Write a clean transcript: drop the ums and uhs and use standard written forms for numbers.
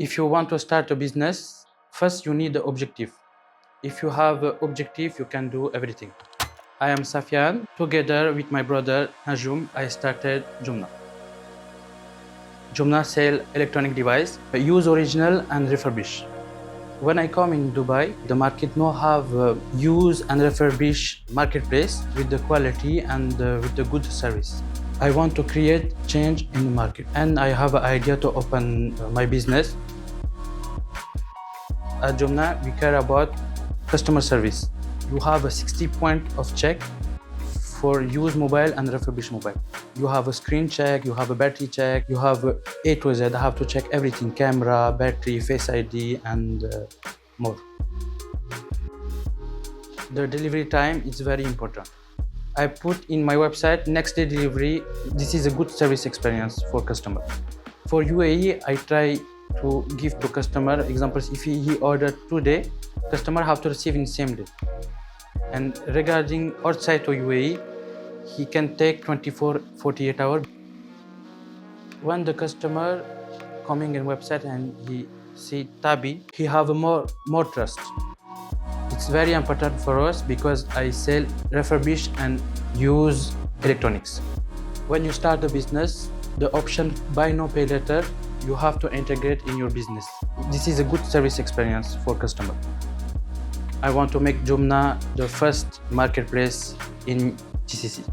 If you want to start a business, first you need the objective. If you have an objective, you can do everything. I am Safian. Together with my brother Najum, I started Jumnah. Jumnah sell electronic device, use original and refurbished. When I come in Dubai, the market now have use and refurbished marketplace with the quality and with the good service. I want to create change in the market, and I have an idea to open my business. At Jumnah, we care about customer service. You have a 60 point of check for used mobile and refurbished mobile. You have a screen check, you have a battery check, you have A to Z. I have to check everything: camera, battery, Face ID, and more. The delivery time is very important. I put in my website next day delivery. This is a good service experience for customer. For UAE, I try to give to customer examples. If he ordered today, customer have to receive in same day. And regarding outside to UAE, he can take 24-48 hours. When the customer coming in website and he see Tabby, he have a more trust. It's very important for us because I sell refurbished and used electronics. When you start a business, the option buy now pay later, you have to integrate in your business. This is a good service experience for customer. I want to make Jumnah the first marketplace in GCC.